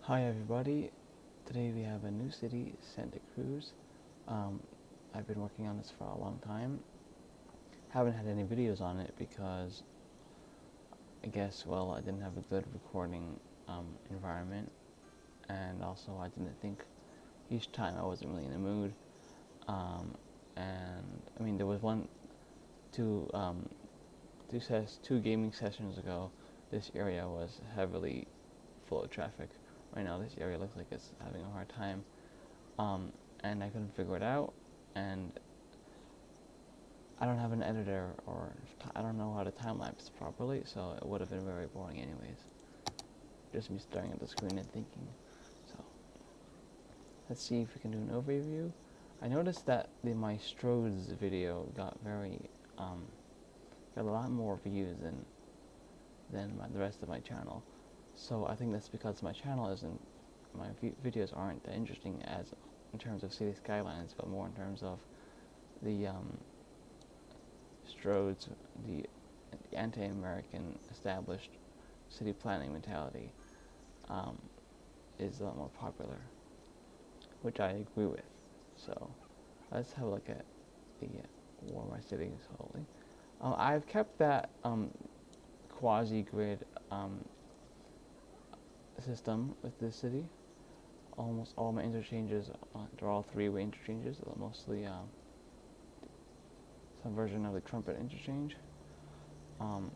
Hi everybody, today we have a new city, Santa Cruz. I've been working on this for a long time. Haven't had any videos on it because I guess, well, I didn't have a good recording environment, and also I didn't think each time I wasn't really in the mood. Um, and I mean, there was two, um, two gaming sessions ago. This area was heavily full of traffic. Right now, this area looks like it's having a hard time. Um, and I couldn't figure it out, and I don't have an editor, or I don't know how to time lapse properly, so it would have been very boring anyways. Just me staring at the screen and thinking. So let's see if we can do an overview. I noticed that my Strodes video got a lot more views than the rest of my channel. So I think that's because my channel isn't, my videos aren't that interesting as in terms of city skylines, but more in terms of the Strode's, the anti-American established city planning mentality um, is a lot more popular, which I agree with. So let's have a look at the where my city is holding. I've kept that quasi-grid system with this city. Almost all my interchanges, they're all three-way interchanges, mostly some version of the trumpet interchange. Um,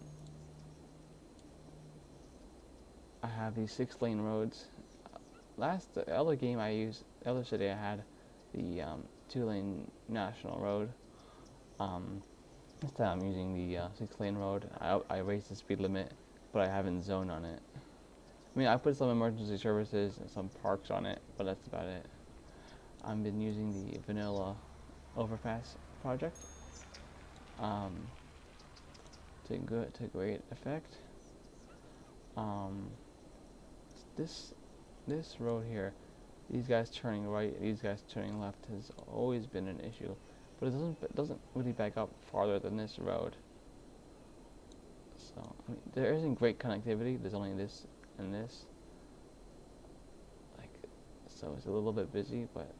I have these 6-lane roads. The other game I used, the other city I had the 2-lane national road. This time I'm using the 6-lane road. I raised the speed limit, but I haven't zoned on it. I mean, I put some emergency services and some parks on it, but that's about it. I've been using the vanilla overpass project um, to great effect. Um, this this road here, these guys turning right, these guys turning left has always been an issue, but it doesn't really back up farther than this road. So I mean, there isn't great connectivity. There's only this and this. Like, so it's a little bit busy, but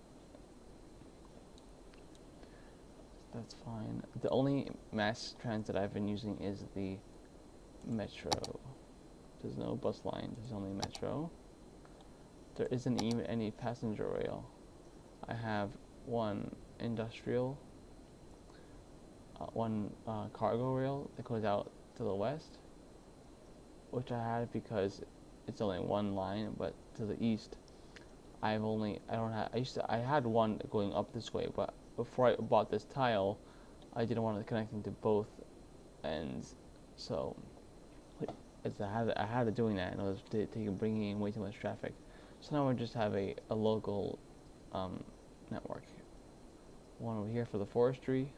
that's fine. The only mass transit I've been using is the metro. There's no bus line. There's only metro. There isn't even any passenger rail. I have one industrial, one cargo rail that goes out to the west, which I had because it's only one line, but to the east, I don't have, I had one going up this way, but before I bought this tile, I didn't want to connect into both ends, so I had it doing that, and it was bringing in way too much traffic. So now we just have a local network. One over here for the forestry,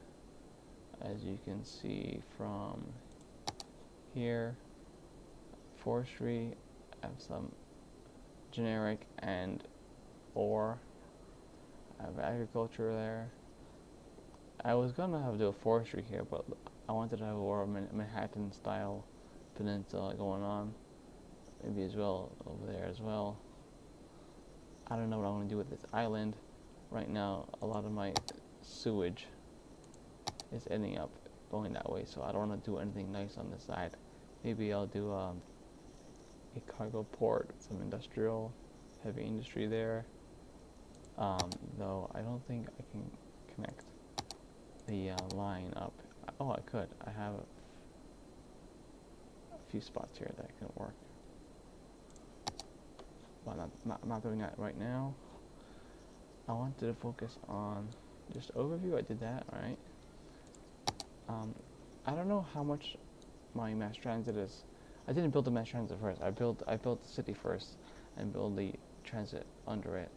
as you can see from here. Forestry, I have some generic and ore. I have agriculture there. I was gonna have to do a forestry here, but I wanted to have a Manhattan style peninsula going on, maybe as well over there as well. I don't know what I want to do with this island. Right now, a lot of my sewage is ending up going that way, so I don't want to do anything nice on this side. Maybe I'll do a cargo port, some industrial, heavy industry there. Though I don't think I can connect the line up. Oh, I could. I have a few spots here that can work, but not doing that right now. I wanted to focus on just overview. I did that, right? I don't know how much my mass transit is. I didn't build the mass transit first. I built the city first and build the transit under it.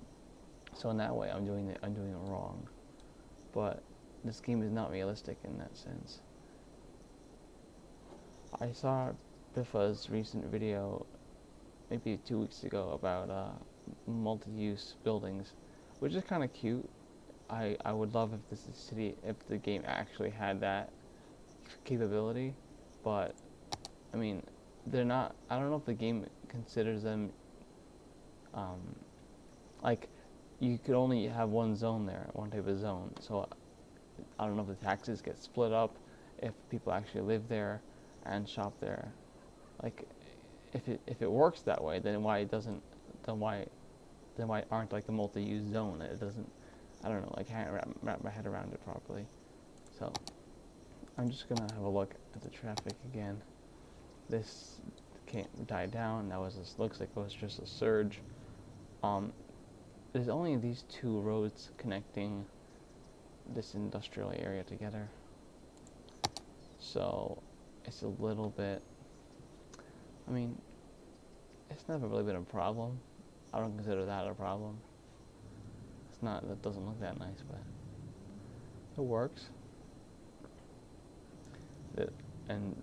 So in that way, I'm doing it wrong. But this game is not realistic in that sense. I saw Biffa's recent video maybe 2 weeks ago about multi-use buildings, which is kind of cute. I would love if the game actually had that capability, but I mean, they're not. I don't know if the game considers them um, like you could only have one zone there, one type of zone. So I don't know if the taxes get split up, if people actually live there and shop there. Like if it works that way, then why it doesn't? Then why aren't like the multi-use zone? It doesn't. I don't know. Like can't wrap my head around it properly. So I'm just gonna have a look at the traffic again. This can't die down. That was looks like it was just a surge. Um, there's only these two roads connecting this industrial area together, so it's a little bit. I mean, it's never really been a problem. I don't consider that a problem. It's not. That doesn't look that nice, but it works. And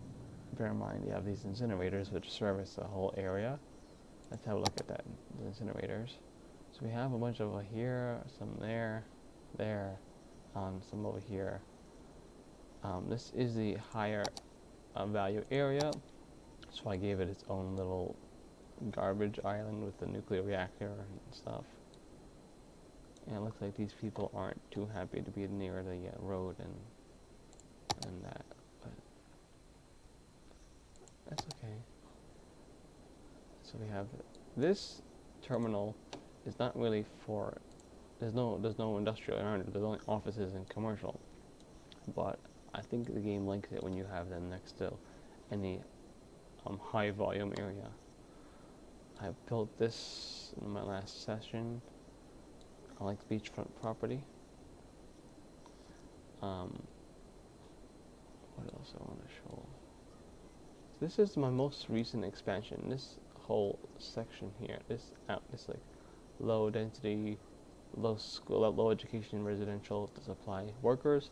bear in mind, you have these incinerators which service the whole area. Let's have a look at that. The incinerators. So we have a bunch over here, some there, some over here. This is the higher value area, so I gave it its own little garbage island with the nuclear reactor and stuff. And it looks like these people aren't too happy to be near the road and that, but that's okay. So we have this terminal is not really for. There's no industrial around it. There's only offices and commercial. But I think the game likes it when you have them next to any high volume area. I built this in my last session. I like beachfront property. What else I want to show? This is my most recent expansion. This whole section here, this like low density, low education residential to supply workers.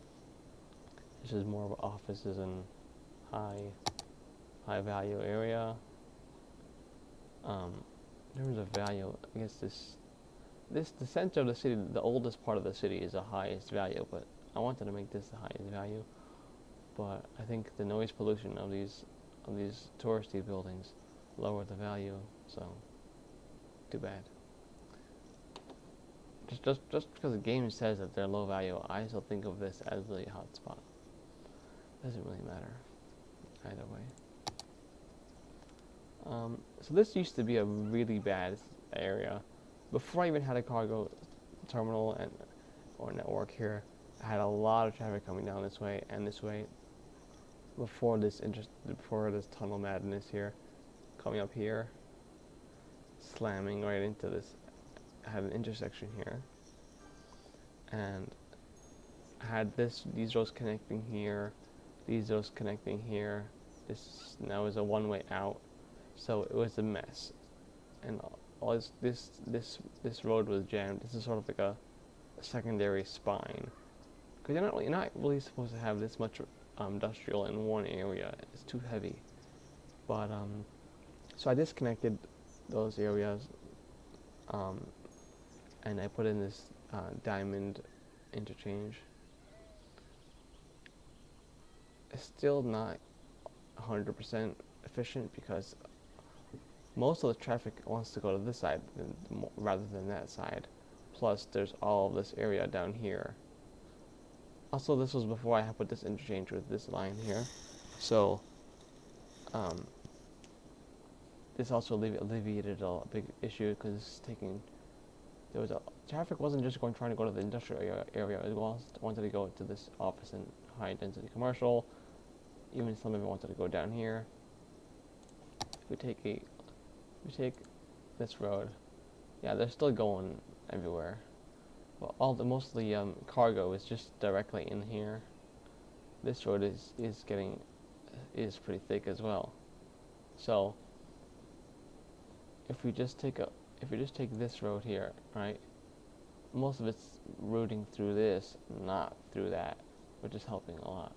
This is more of offices and high value area. In terms of value, I guess the center of the city, the oldest part of the city, is the highest value, but I wanted to make this the highest value. But I think the noise pollution of these touristy buildings lower the value, so too bad. Just because the game says that they're low value, I still think of this as the hotspot. Doesn't really matter either way. So this used to be a really bad area. Before I even had a cargo terminal or network here, I had a lot of traffic coming down this way and this way. Before this tunnel madness here, coming up here, slamming right into this. I had an intersection here, and I had these roads connecting here, these roads connecting here. This now is a one-way out, so it was a mess, and all this road was jammed. This is sort of like a secondary spine, because you're not really supposed to have this much industrial in one area. It's too heavy. But so I disconnected those areas, and I put in this diamond interchange. It's still not 100% efficient because most of the traffic wants to go to this side rather than that side. Plus, there's all of this area down here. Also, this was before I put this interchange with this line here, so this also alleviated a big issue because traffic wasn't just trying to go to the industrial area. It wanted to go to this office and high density commercial. Even some of it wanted to go down here. If we take this road, yeah, they're still going everywhere. Well, most of the cargo is just directly in here. This road is pretty thick as well. So if we just take this road here, right? Most of it's routing through this, not through that, which is helping a lot.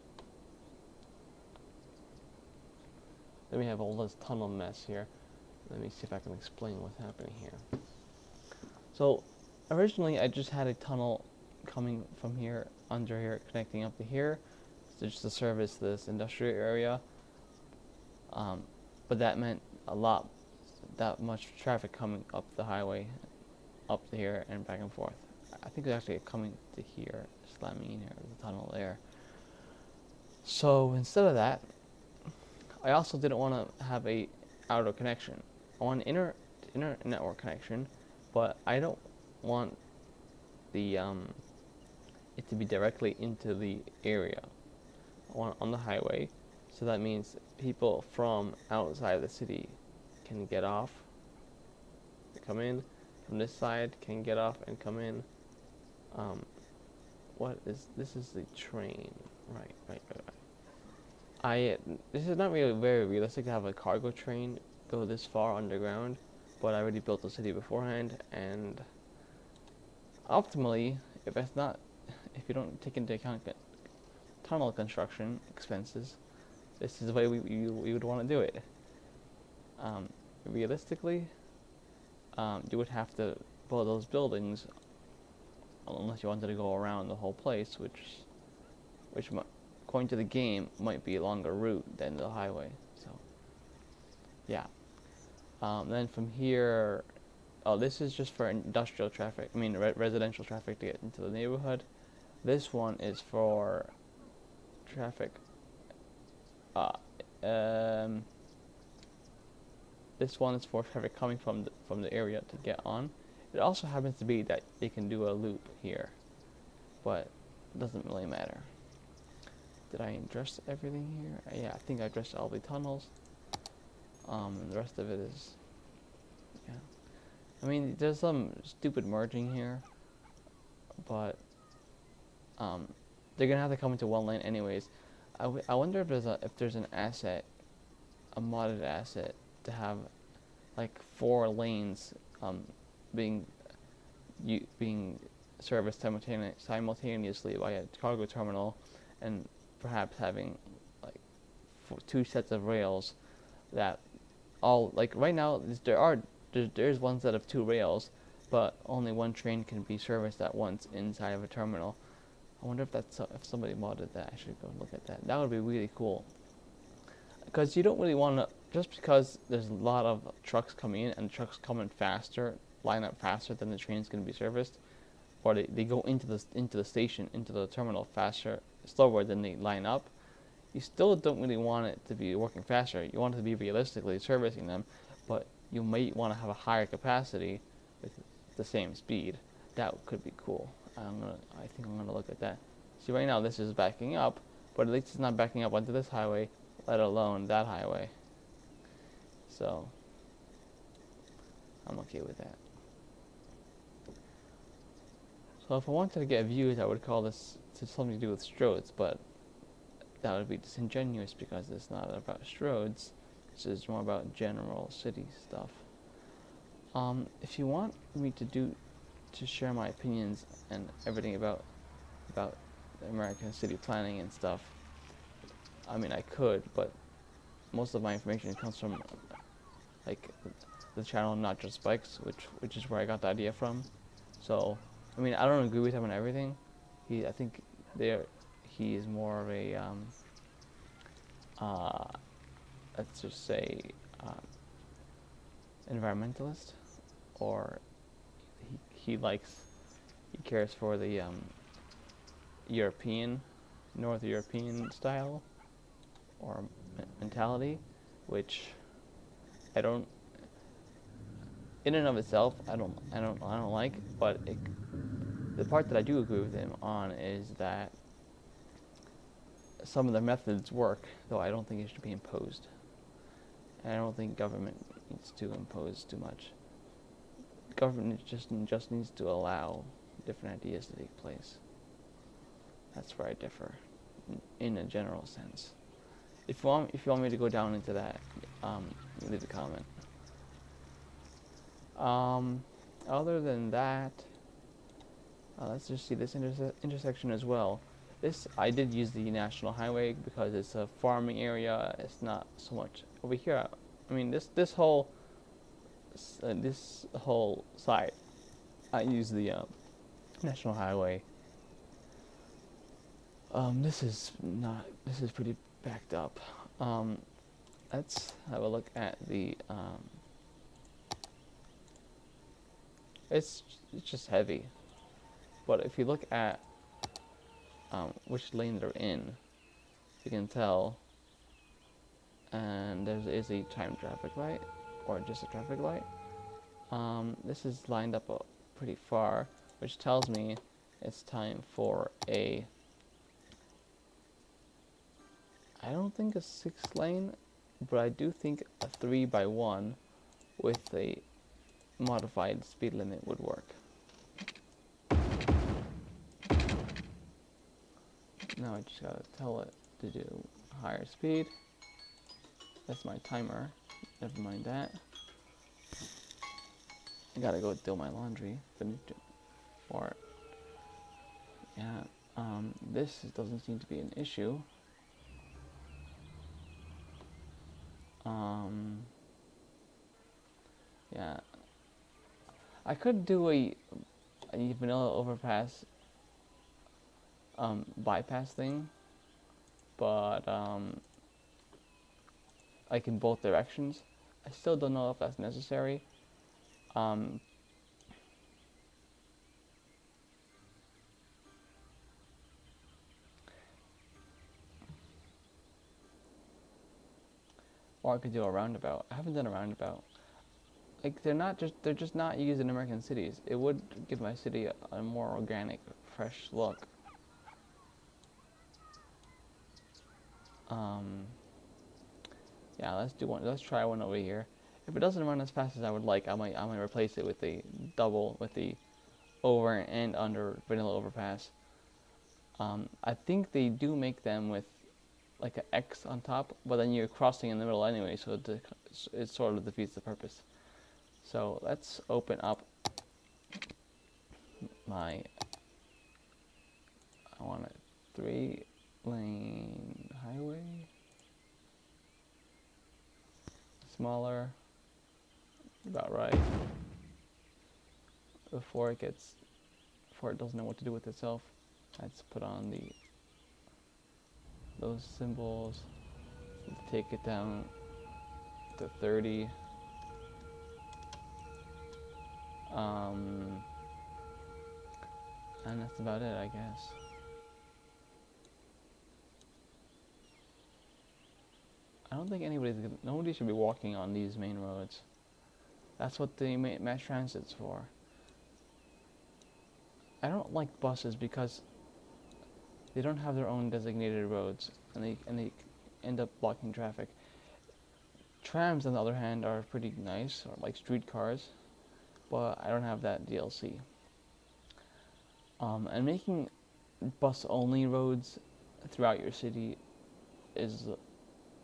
Then we have all this tunnel mess here. Let me see if I can explain what's happening here. So originally I just had a tunnel coming from here, under here, connecting up to here, just to service this industrial area. But that meant a lot that much traffic coming up the highway, up to here and back and forth. I think it's actually coming to here, slamming in here, the tunnel there. So instead of that, I also didn't want to have a outer connection. I want an inner network connection, but I don't want the it to be directly into the area. I want it on the highway, so that means people from outside the city can get off, come in. From this side can get off and come in. What is this? Is the train? Right. This is not really very realistic to have a cargo train go this far underground, but I already built the city beforehand, and optimally, if you don't take into account tunnel construction expenses, this is the way we would want to do it. Realistically, you would have to build those buildings unless you wanted to go around the whole place, which according to the game might be a longer route than the highway. So yeah. Then from here, this is just for industrial traffic. I mean residential traffic to get into the neighborhood. This one is for traffic. This one is for traffic coming from the area to get on. It also happens to be that they can do a loop here, but it doesn't really matter. Did I address everything here? Yeah, I think I addressed all the tunnels. And the rest of it is, yeah. I mean, there's some stupid merging here, but they're gonna have to come into one lane anyways. I wonder if there's an asset, a modded asset, to have like 4 lanes being serviced simultaneously by a cargo terminal, and perhaps having like 2 sets of rails that all, like right now there's ones that have 2 rails, but only 1 train can be serviced at once inside of a terminal. I wonder if somebody modded that. I should go look at that. That would be really cool. Because you don't really want to, just because there's a lot of trucks coming in and trucks coming faster, line up faster than the train's going to be serviced, or they go into the station, into the terminal slower than they line up. You still don't really want it to be working faster. You want it to be realistically servicing them, but you might want to have a higher capacity with the same speed. That could be cool. I think I'm gonna look at that. See, right now this is backing up, but at least it's not backing up onto this highway, let alone that highway. So I'm okay with that. So if I wanted to get views, I would call this to something to do with Strodes, but that would be disingenuous because it's not about Strodes. This is more about general city stuff. If you want me to share my opinions and everything about American city planning and stuff, I mean I could, but most of my information comes from like the channel Not Just Bikes, which is where I got the idea from. So I mean I don't agree with him on everything. I think he is more of a let's just say environmentalist, or he cares for the North European style or mentality, which I don't, in and of itself, I don't like. But the part that I do agree with him on is that some of the methods work, though I don't think it should be imposed. And I don't think government needs to impose too much. Government just needs to allow different ideas to take place. That's where I differ, in a general sense. If you want me to go down into that, leave a comment. Other than that, let's just see this intersection as well. I did use the national highway because it's a farming area. It's not so much over here. I mean, this whole side, I use the national highway. This is pretty backed up. Let's have a look at the it's just heavy. But if you look at which lane they're in, you can tell. And there is a timed traffic light, or just a traffic light. This is lined up pretty far, which tells me it's time for a, I don't think a 6 lane, but I do think a 3x1 with a modified speed limit would work. Now I just gotta tell it to do higher speed. That's my timer. Never mind that. I gotta go do my laundry. Or yeah, this doesn't seem to be an issue. Yeah, I could do a vanilla overpass bypass thing, but like in both directions. I still don't know if that's necessary. Or I could do a roundabout. I haven't done a roundabout. Like they're just not used in American cities. It would give my city a more organic, fresh look. Yeah, let's do one. Let's try one over here. If it doesn't run as fast as I would like, I might replace it with the double, with the over and under vanilla overpass. I think they do make them with like an X on top, but then you're crossing in the middle anyway, so it sort of defeats the purpose. So let's open up my, I want a 3-lane highway, smaller, about right, before it doesn't know what to do with itself. Let's put on those symbols, take it down to 30. And that's about it, I guess. I don't think nobody should be walking on these main roads. That's what the mass transit's for. I don't like buses because they don't have their own designated roads, and they end up blocking traffic. Trams, on the other hand, are pretty nice, or like streetcars, but I don't have that DLC. And making bus-only roads throughout your city is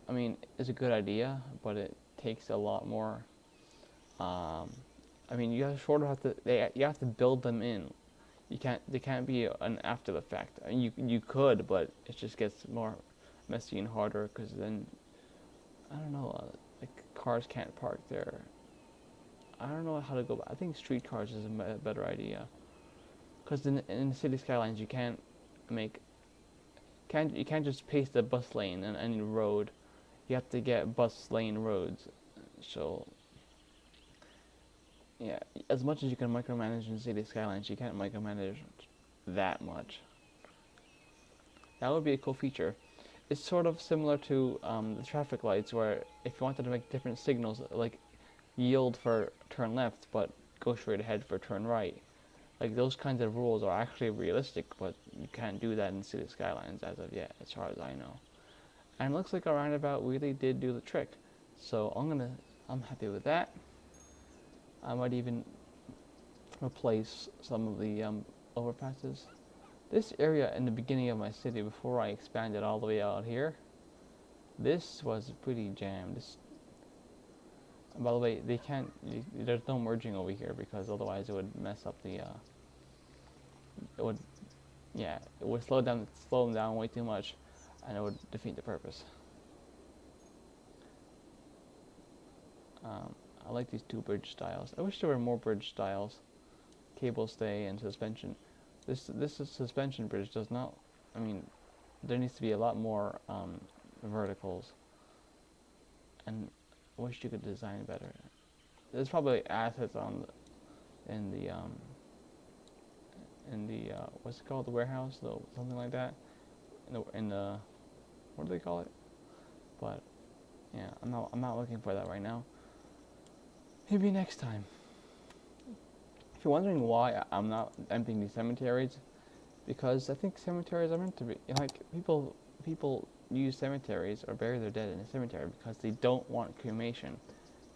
a good idea, but it takes a lot more. You have to build them in. They can't be an after the fact. You could, but it just gets more messy and harder because then I don't know, like cars can't park there. I don't know how to go. I think streetcars is a better idea because in the city skylines you can't just paste a bus lane in any road. You have to get bus lane roads. So yeah, as much as you can micromanage in city skylines, you can't micromanage that much. That would be a cool feature. It's sort of similar to the traffic lights, where if you wanted to make different signals, like yield for turn left, but go straight ahead for turn right, like those kinds of rules are actually realistic, but you can't do that in city skylines as of yet, as far as I know. And it looks like a roundabout really did do the trick. So I'm happy with that. I might even replace some of the overpasses. This area in the beginning of my city, before I expanded all the way out here, this was pretty jammed. By the way, there's no merging over here because otherwise it would mess up it would slow them down way too much, and it would defeat the purpose. I like these 2 bridge styles. I wish there were more bridge styles. Cable stay and suspension. This suspension bridge does not. There needs to be a lot more verticals. And I wish you could design better. There's probably assets on in the what's it called, the warehouse, though, something like that. In the what do they call it? But yeah, I'm not looking for that right now. Maybe next time. If you're wondering why I'm not emptying these cemeteries, because I think cemeteries are meant to be like people use cemeteries or bury their dead in a cemetery because they don't want cremation.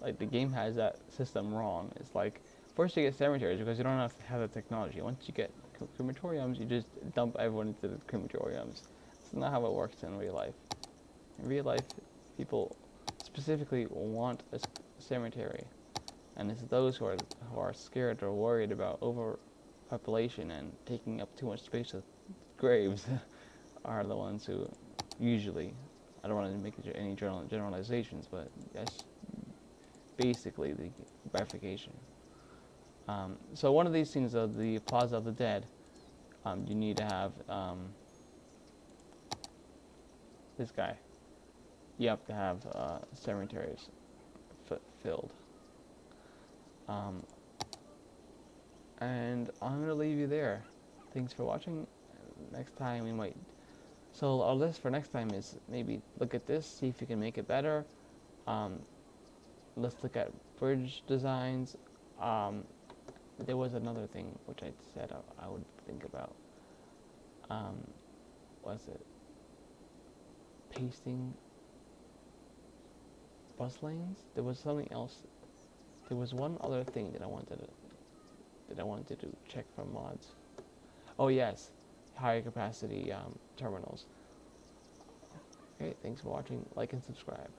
Like the game has that system wrong. It's like first you get cemeteries because you don't have the technology. Once you get crematoriums, you just dump everyone into the crematoriums. That's not how it works in real life. In real life, people specifically want a cemetery, and it's those who are scared or worried about overpopulation and taking up too much space with graves are the ones who usually. I don't want to make any generalizations, but that's basically the bifurcation. So one of these things of the Plaza of the Dead, you need to have this guy. You have to have cemeteries filled. Um, and I'm gonna leave you there. Thanks for watching. Next time we might. So our list for next time is maybe look at this, see if you can make it better. Um, let's look at bridge designs. There was another thing which I said I would think about. Um, was it pasting bus lanes? There was something else. There was one other thing that I wanted to check from mods. Oh yes, higher capacity terminals. Okay, thanks for watching. Like and subscribe.